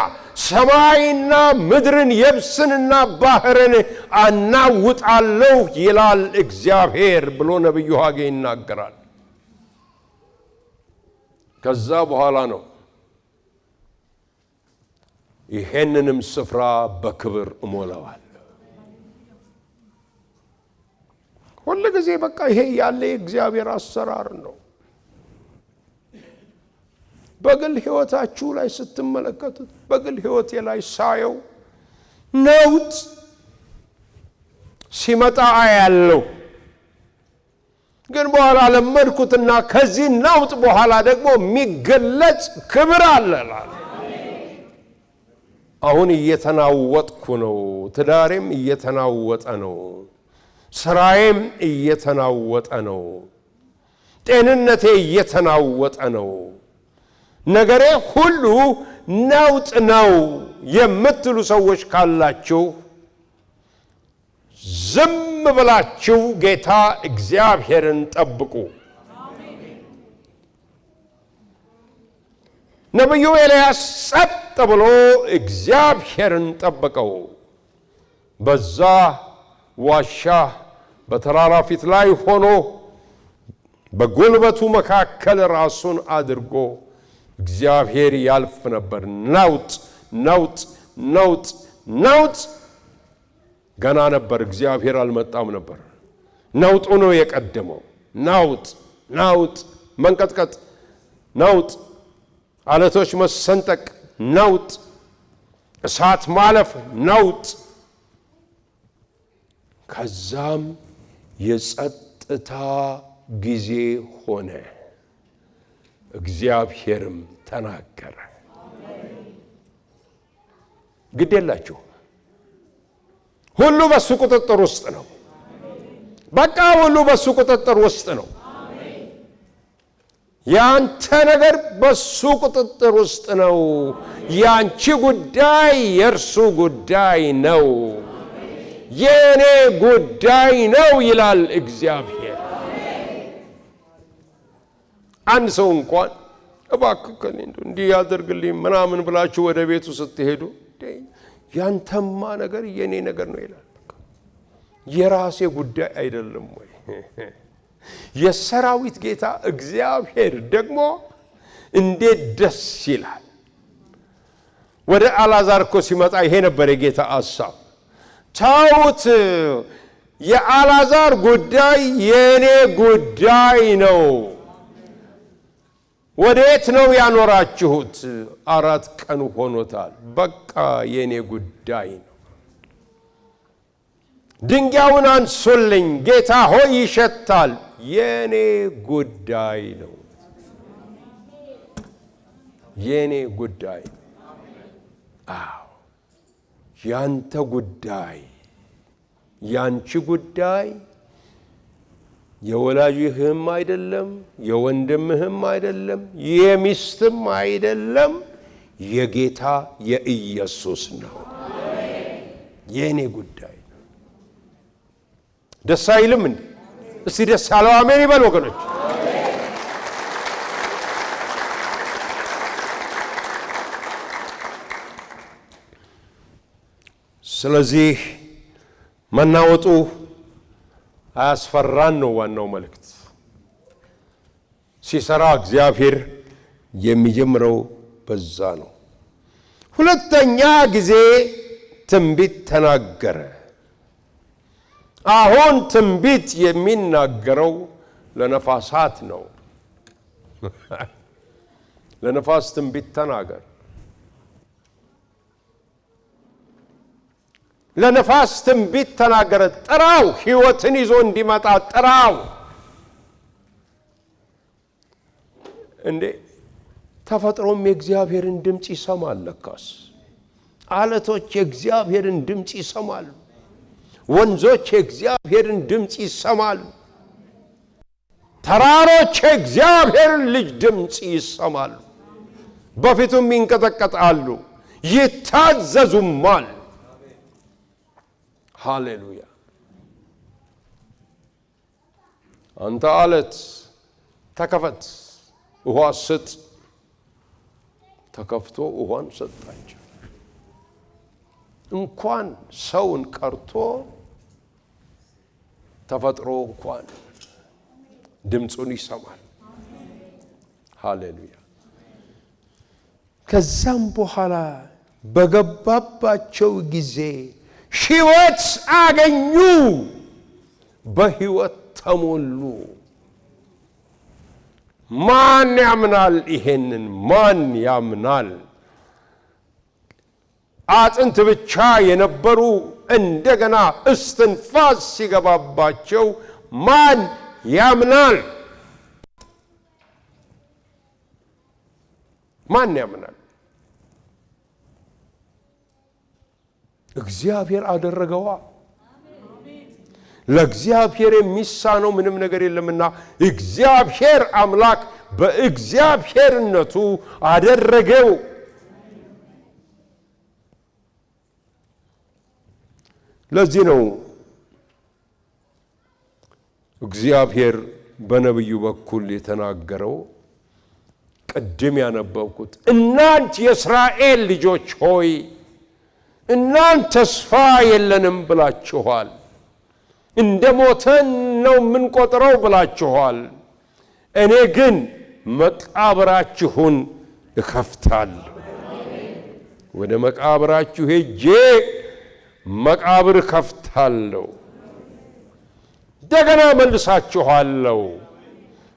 ሰማይና ምድርን የብስንና ባህርን አናውጣለሁ ይላል እግዚአብሔር ብሎ ነቢዩ ሐጌ ይናገራል። ከዛ በኋላ ነው ይሄንንም ስፍራ በክብር እሞላዋለሁ። ሁሉ ጊዜ በቃ ይሄ ያለ የእግዚአብሔር አሰራር ነው። በግል ሕይወታችሁ ላይ ስትመለከቱት፣ በግል ሕይወቴ ላይ ሳየው ነውጥ ሲመጣ አያለው። ግን በኋላ ለመድኩትና ከዚህ ነውጥ በኋላ ደግሞ የሚገለጽ ክብር አለ። አሁን እየተናወጥኩ ነው። ትዳሬም እየተናወጠ ነው። ስራዬም እየተናወጠ ነው። ጤንነቴ እየተናወጠ ነው። ነገሬ ሁሉ ነውጥ ነው የምትሉ ሰዎች ካላችሁ ዝም ብላችሁ ጌታ እግዚአብሔርን ጠብቁ። ነቢዩ ኤልያስ ጸጥ ብሎ እግዚአብሔርን ጠበቀው። በዛ ዋሻ በተራራ ፊት ላይ ሆኖ በጉልበቱ መካከል ራሱን አድርጎ እግዚአብሔር ያልፍ ነበር። ነውጥ ነውጥ ነውጥ ነውጥ ገና ነበር። እግዚአብሔር አልመጣም ነበር። ነውጡ ነው የቀደመው። ነውጥ ነውጥ፣ መንቀጥቀጥ፣ ነውጥ፣ አለቶች መሰንጠቅ፣ ነውጥ፣ እሳት ማለፍ፣ ነውጥ። ከዛም የጸጥታ ጊዜ ሆነ። እግዚአብሔርም ተናገረ። ግድ የላችሁ፣ ሁሉ በሱ ቁጥጥር ውስጥ ነው። በቃ ሁሉ በሱ ቁጥጥር ውስጥ ነው። ያንተ ነገር በሱ ቁጥጥር ውስጥ ነው። ያንቺ ጉዳይ የእርሱ ጉዳይ ነው። የኔ ጉዳይ ነው ይላል እግዚአብሔር። አንድ ሰው እንኳን እባክህ እንዲህ ያደርግልኝ ምናምን ብላችሁ ወደ ቤቱ ስትሄዱ ያንተማ ነገር የኔ ነገር ነው ይላል። የራሴ ጉዳይ አይደለም ወይ? የሰራዊት ጌታ እግዚአብሔር ደግሞ እንዴት ደስ ይላል። ወደ አልዓዛር እኮ ሲመጣ ይሄ ነበር የጌታ ሐሳብ። ታውት የአልዓዛር ጉዳይ የኔ ጉዳይ ነው። ወዴት ነው ያኖራችሁት? 4 ቀን ሆኖታል። በቃ የኔ ጉዳይ ነው። ድንጋዩን አንሱልኝ ጌታ ሆይ ይሸታል። የኔ ጉዳይ ነው። የኔ ጉዳይ ነው። አዎ ያንተ ጉዳይ፣ ያንቺ ጉዳይ የወላጅህም አይደለም፣ የወንድምህም አይደለም፣ የሚስትም አይደለም፣ የጌታ የኢየሱስ ነው። የኔ ጉዳይ ነው። ደስ አይልም እንዴ? እስቲ ደስ ያለው አሜን ይበል ወገኖች። ስለዚህ መናወጡ አያስፈራን ነው ዋናው መልእክት። ሲሰራ እግዚአብሔር የሚጀምረው በዛ ነው። ሁለተኛ ጊዜ ትንቢት ተናገረ። አሁን ትንቢት የሚናገረው ለነፋሳት ነው። ለነፋስ ትንቢት ተናገር። ለነፋስ ትንቢት ተናገረ። ጥራው፣ ሕይወትን ይዞ እንዲመጣ ጥራው። እንዴ ተፈጥሮም የእግዚአብሔርን ድምጽ ይሰማል። ለካስ አለቶች የእግዚአብሔርን ድምጽ ይሰማሉ። ወንዞች የእግዚአብሔርን ድምጽ ይሰማሉ። ተራሮች የእግዚአብሔርን ልጅ ድምጽ ይሰማሉ። በፊቱም ይንቀጠቀጣሉ፣ ይታዘዙማል። ሃሌሉያ። አንተ አለት ተከፈት፣ ውሃ ስጥ። ተከፍቶ ውሃን ሰጣቸው። እንኳን ሰውን ቀርቶ ተፈጥሮ እንኳን ድምጹን ይሰማል። ሃሌሉያ። ከዛም በኋላ በገባባቸው ጊዜ ሕይወት አገኙ፣ በሕይወት ተሞሉ። ማን ያምናል? ይሄንን ማን ያምናል? አጥንት ብቻ የነበሩ እንደገና እስትንፋስ ሲገባባቸው ማን ያምናል? ማን ያምናል? እግዚአብሔር አደረገዋ። ለእግዚአብሔር የሚሳነው ምንም ነገር የለምና እግዚአብሔር አምላክ በእግዚአብሔርነቱ አደረገው። ለዚህ ነው እግዚአብሔር በነቢዩ በኩል የተናገረው ቅድም ያነበብኩት፣ እናንተ የእስራኤል ልጆች ሆይ እናንተ ተስፋ የለንም ብላችኋል፣ እንደ ሞተን ነው የምንቆጥረው ብላችኋል። እኔ ግን መቃብራችሁን እከፍታለሁ። ወደ መቃብራችሁ ሄጄ መቃብር እከፍታለሁ። እንደገና መልሳችኋለሁ።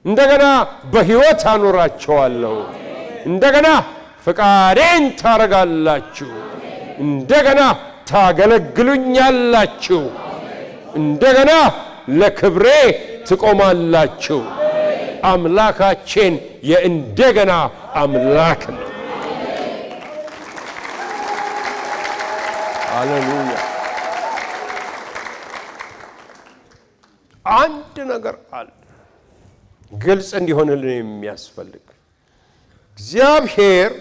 እንደገና በሕይወት አኖራችኋለሁ። እንደገና ፈቃዴን ታረጋላችሁ። እንደገና ታገለግሉኛላችሁ። እንደገና ለክብሬ ትቆማላችሁ። አምላካችን የእንደገና አምላክ ነው። ሃሌሉያ። አንድ ነገር አለ። ግልጽ እንዲሆንልን የሚያስፈልግ እግዚአብሔር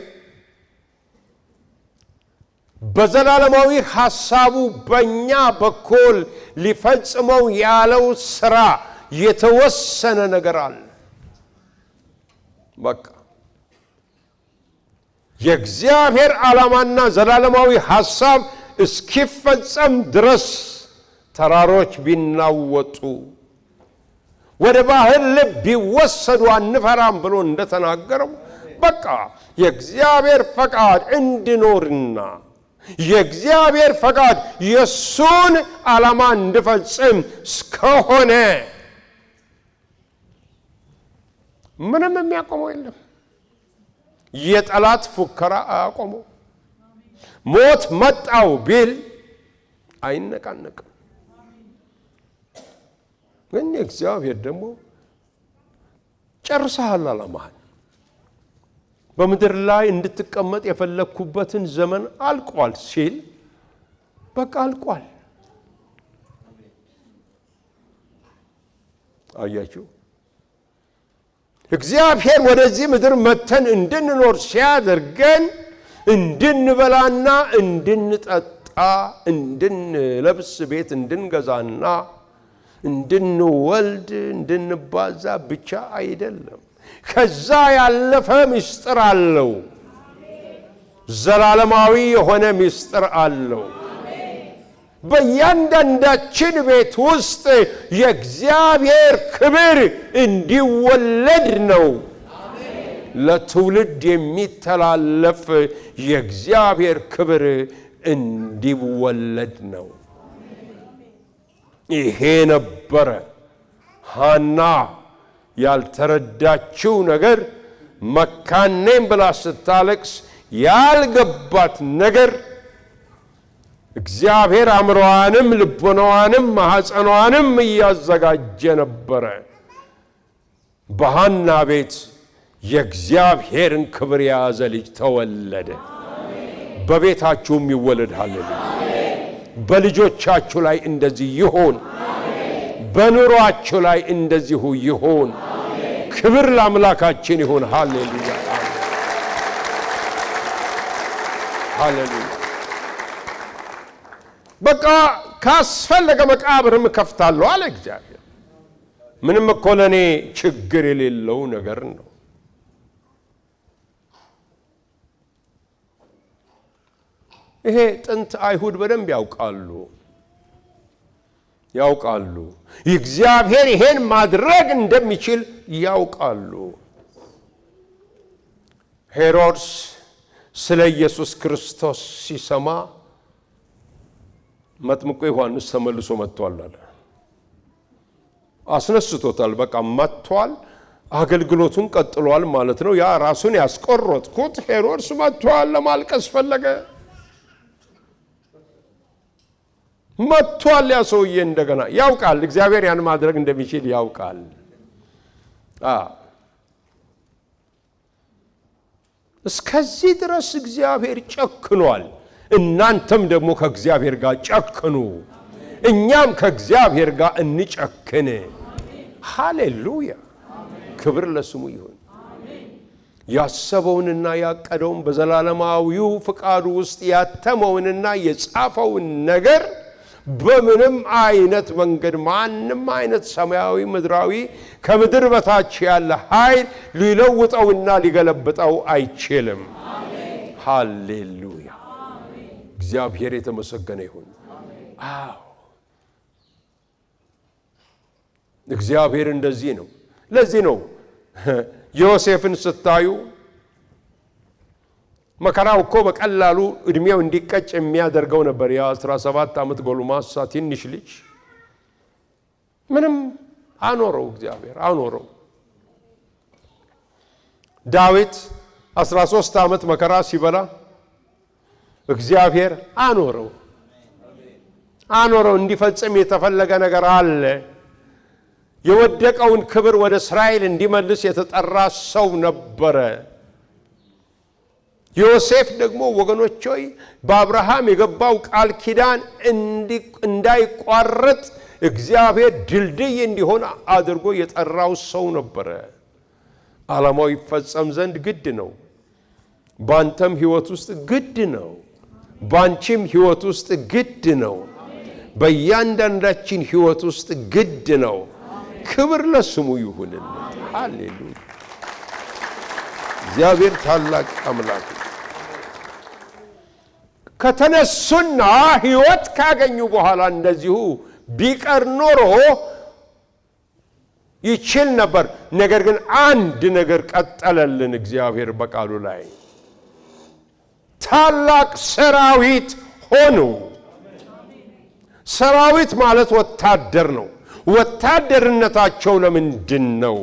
በዘላለማዊ ሐሳቡ በእኛ በኩል ሊፈጽመው ያለው ሥራ የተወሰነ ነገር አለ። በቃ የእግዚአብሔር ዓላማና ዘላለማዊ ሐሳብ እስኪፈጸም ድረስ ተራሮች ቢናወጡ ወደ ባህር ልብ ቢወሰዱ አንፈራም ብሎ እንደተናገረው በቃ የእግዚአብሔር ፈቃድ እንዲኖርና የእግዚአብሔር ፈቃድ የሱን ዓላማ እንዲፈጽም እስከሆነ ምንም የሚያቆመው የለም። የጠላት ፉከራ አያቆመው። ሞት መጣው ቢል አይነቃነቅም። ግን እግዚአብሔር ደግሞ ጨርሰሃል ዓላማህን፣ በምድር ላይ እንድትቀመጥ የፈለግኩበትን ዘመን አልቋል ሲል በቃ አልቋል። አያችሁ፣ እግዚአብሔር ወደዚህ ምድር መተን እንድንኖር ሲያደርገን እንድንበላና እንድንጠጣ እንድንለብስ ቤት እንድንገዛና እንድንወልድ እንድንባዛ ብቻ አይደለም። ከዛ ያለፈ ምስጢር አለው። ዘላለማዊ የሆነ ምስጢር አለው። በእያንዳንዳችን ቤት ውስጥ የእግዚአብሔር ክብር እንዲወለድ ነው። ለትውልድ የሚተላለፍ የእግዚአብሔር ክብር እንዲወለድ ነው። ይሄ ነበረ ሐና ያልተረዳችው ነገር። መካኔም ብላ ስታለቅስ ያልገባት ነገር እግዚአብሔር አእምሮዋንም ልቦናዋንም ማኅፀኗንም እያዘጋጀ ነበረ። በሐና ቤት የእግዚአብሔርን ክብር የያዘ ልጅ ተወለደ። በቤታችሁም ይወለድ። ሃሌሉያ! በልጆቻችሁ ላይ እንደዚህ ይሁን። በኑሯችሁ ላይ እንደዚሁ ይሁን። ክብር ለአምላካችን ይሁን። ሃሌሉያ! ሃሌሉያ! በቃ ካስፈለገ መቃብርም እከፍታለሁ አለ እግዚአብሔር። ምንም እኮ ለእኔ ችግር የሌለው ነገር ነው። ይሄ ጥንት አይሁድ በደንብ ያውቃሉ። እግዚአብሔር ይሄን ማድረግ እንደሚችል ያውቃሉ። ሄሮድስ ስለ ኢየሱስ ክርስቶስ ሲሰማ መጥምቁ ዮሐንስ ተመልሶ መጥቷል አለ። አስነስቶታል። በቃ መጥቷል፣ አገልግሎቱን ቀጥሏል ማለት ነው። ያ ራሱን ያስቆረጥኩት ሄሮድስ መጥቷል ለማልቀስ ፈለገ። መጥቷል ያ ሰውዬ እንደገና ያውቃል። እግዚአብሔር ያን ማድረግ እንደሚችል ያውቃል። እስከዚህ ድረስ እግዚአብሔር ጨክኗል። እናንተም ደግሞ ከእግዚአብሔር ጋር ጨክኑ፣ እኛም ከእግዚአብሔር ጋር እንጨክን። ሃሌሉያ! ክብር ለስሙ ይሁን። ያሰበውንና ያቀደውን በዘላለማዊው ፍቃዱ ውስጥ ያተመውንና የጻፈውን ነገር በምንም አይነት መንገድ ማንም አይነት ሰማያዊ ምድራዊ ከምድር በታች ያለ ኃይል ሊለውጠውና ሊገለብጠው አይችልም። ሃሌሉያ! እግዚአብሔር የተመሰገነ ይሁን። አዎ እግዚአብሔር እንደዚህ ነው። ለዚህ ነው ዮሴፍን ስታዩ መከራው እኮ በቀላሉ እድሜው እንዲቀጭ የሚያደርገው ነበር። የ17 ዓመት ጎልማሳ ትንሽ ልጅ ምንም አኖረው፣ እግዚአብሔር አኖረው። ዳዊት 13 ዓመት መከራ ሲበላ እግዚአብሔር አኖረው። እንዲፈጽም የተፈለገ ነገር አለ። የወደቀውን ክብር ወደ እስራኤል እንዲመልስ የተጠራ ሰው ነበረ። ዮሴፍ ደግሞ ወገኖች ሆይ በአብርሃም የገባው ቃል ኪዳን እንዳይቋረጥ እግዚአብሔር ድልድይ እንዲሆን አድርጎ የጠራው ሰው ነበረ። ዓላማው ይፈጸም ዘንድ ግድ ነው። ባንተም ሕይወት ውስጥ ግድ ነው። ባንቺም ሕይወት ውስጥ ግድ ነው። በእያንዳንዳችን ሕይወት ውስጥ ግድ ነው። ክብር ለስሙ ይሁንልን። ሃሌሉያ! እግዚአብሔር ታላቅ አምላክ ነው። ከተነሱና ሕይወት ካገኙ በኋላ እንደዚሁ ቢቀር ኖሮ ይችል ነበር። ነገር ግን አንድ ነገር ቀጠለልን እግዚአብሔር በቃሉ ላይ። ታላቅ ሰራዊት ሆኑ። ሰራዊት ማለት ወታደር ነው። ወታደርነታቸው ለምንድን ነው?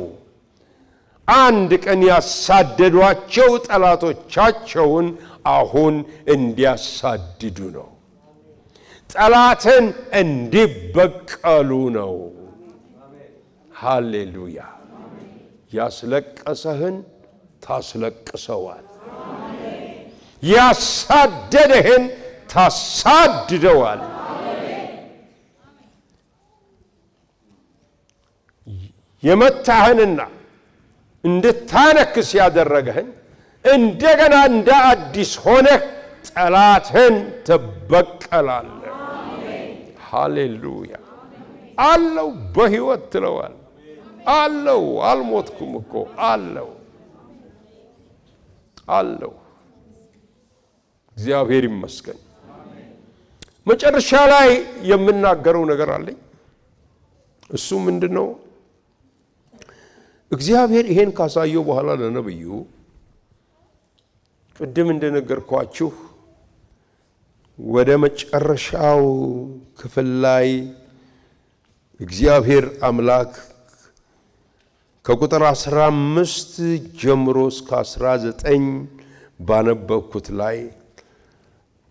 አንድ ቀን ያሳደዷቸው ጠላቶቻቸውን አሁን እንዲያሳድዱ ነው። ጠላትን እንዲበቀሉ ነው። ሃሌሉያ! ያስለቀሰህን ታስለቅሰዋል። ያሳደደህን ታሳድደዋል። የመታህንና እንድታነክስ ያደረገህን እንደገና እንደ አዲስ ሆነህ ጠላትን ትበቀላለህ። ሃሌሉያ! አለው በሕይወት ትለዋል። አለው አልሞትኩም እኮ አለው አለው። እግዚአብሔር ይመስገን። መጨረሻ ላይ የምናገረው ነገር አለኝ። እሱ ምንድነው? እግዚአብሔር ይሄን ካሳየው በኋላ ለነብዩ ቅድም እንደነገርኳችሁ ወደ መጨረሻው ክፍል ላይ እግዚአብሔር አምላክ ከቁጥር 15 ጀምሮ እስከ 19 ባነበብኩት ላይ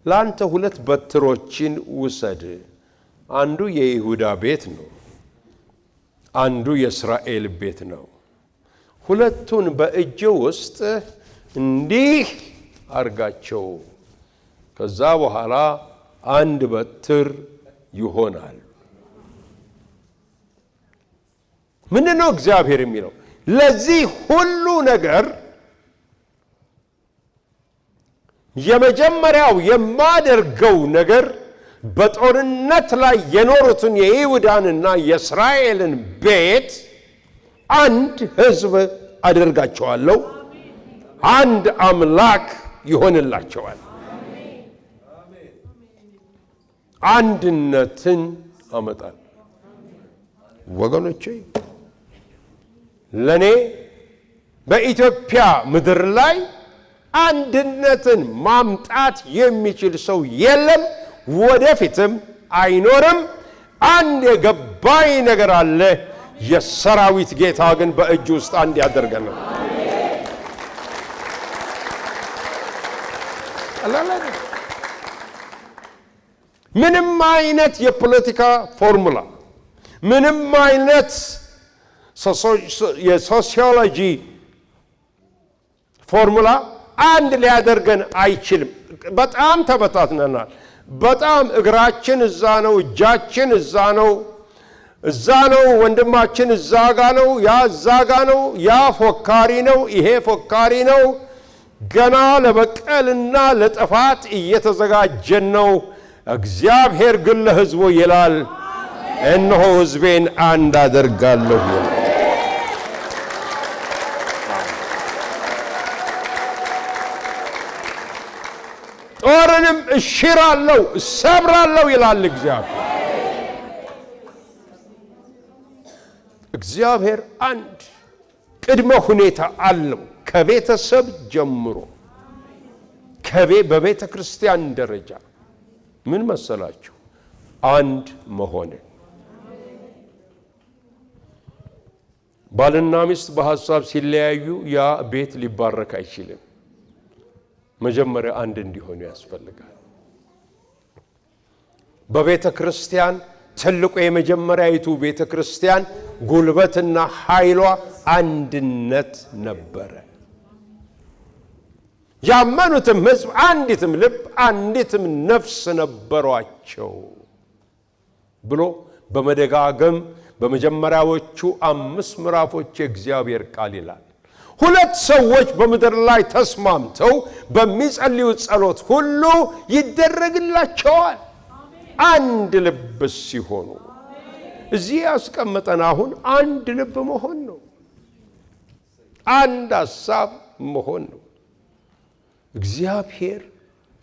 ላንተ ሁለት በትሮችን ውሰድ፣ አንዱ የይሁዳ ቤት ነው፣ አንዱ የእስራኤል ቤት ነው። ሁለቱን በእጅ ውስጥ እንዲህ አርጋቸው፣ ከዛ በኋላ አንድ በትር ይሆናል። ምንድነው እግዚአብሔር የሚለው? ለዚህ ሁሉ ነገር የመጀመሪያው የማደርገው ነገር በጦርነት ላይ የኖሩትን የይሁዳንና የእስራኤልን ቤት አንድ ሕዝብ አደርጋቸዋለሁ፣ አንድ አምላክ ይሆንላቸዋል። አንድነትን አመጣል። ወገኖቼ ለኔ በኢትዮጵያ ምድር ላይ አንድነትን ማምጣት የሚችል ሰው የለም፣ ወደፊትም አይኖርም። አንድ የገባኝ ነገር አለ። የሰራዊት ጌታ ግን በእጁ ውስጥ አንድ ያደርገናል። ምንም አይነት የፖለቲካ ፎርሙላ፣ ምንም አይነት የሶሲዮሎጂ ፎርሙላ አንድ ሊያደርገን አይችልም። በጣም ተበታትነናል። በጣም እግራችን እዛ ነው፣ እጃችን እዛ ነው፣ እዛ ነው፣ ወንድማችን እዛ ጋ ነው፣ ያ እዛ ጋ ነው፣ ያ ፎካሪ ነው፣ ይሄ ፎካሪ ነው። ገና ለበቀልና ለጥፋት እየተዘጋጀን ነው። እግዚአብሔር ግን ለሕዝቡ ይላል፣ እነሆ ሕዝቤን አንድ አደርጋለሁ ይላል። ጦርንም እሽራለሁ፣ እሰብራለሁ ይላል እግዚአብሔር። እግዚአብሔር አንድ ቅድመ ሁኔታ አለው። ከቤተሰብ ጀምሮ በቤተ ክርስቲያን ደረጃ ምን መሰላችሁ? አንድ መሆንን። ባልና ሚስት በሐሳብ ሲለያዩ ያ ቤት ሊባረክ አይችልም። መጀመሪያ አንድ እንዲሆኑ ያስፈልጋል። በቤተ ክርስቲያን ትልቁ የመጀመሪያይቱ ቤተ ክርስቲያን ጉልበትና ኃይሏ አንድነት ነበረ። ያመኑትም ሕዝብ አንዲትም ልብ አንዲትም ነፍስ ነበሯቸው ብሎ በመደጋገም በመጀመሪያዎቹ 5 ምዕራፎች የእግዚአብሔር ቃል ይላል ሁለት ሰዎች በመድር ላይ ተስማምተው በሚጸልዩ ጸሎት ሁሉ ይደረግላቸዋል አንድ ልብ ሲሆኑ እዚህ ያስቀመጠን አሁን አንድ ልብ መሆን ነው አንድ ሐሳብ መሆን ነው እግዚአብሔር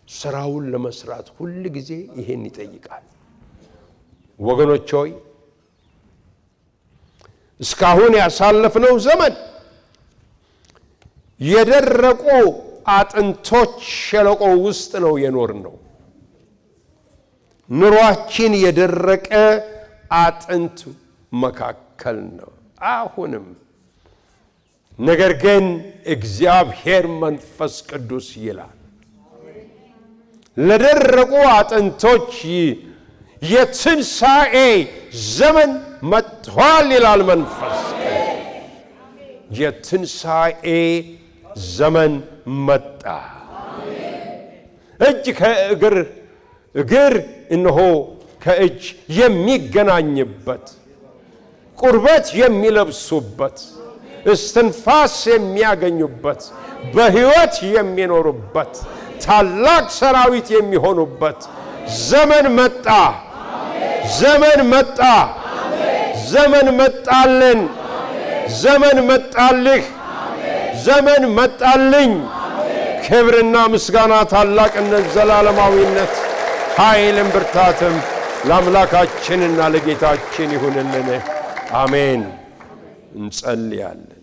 ስራውን ለመስራት ሁሉ ጊዜ ይሄን ይጠይቃል ወገኖች ሆይ እስካሁን ያሳለፍነው ዘመን የደረቁ አጥንቶች ሸለቆ ውስጥ ነው የኖርነው ኑሯችን የደረቀ አጥንት መካከል ነው አሁንም ነገር ግን እግዚአብሔር መንፈስ ቅዱስ ይላል ለደረቁ አጥንቶች የትንሣኤ ዘመን መጥቷል ይላል መንፈስ የትንሣኤ ዘመን መጣ እጅ ከእግር እግር እነሆ ከእጅ የሚገናኝበት ቁርበት የሚለብሱበት እስትንፋስ የሚያገኙበት በሕይወት የሚኖሩበት ታላቅ ሰራዊት የሚሆኑበት ዘመን መጣ ዘመን መጣ ዘመን መጣልን ዘመን መጣልህ ዘመን መጣልኝ ክብርና ምስጋና ታላቅነት ዘላለማዊነት ኃይልም ብርታትም ለአምላካችንና ለጌታችን ይሁንልን አሜን እንጸልያለን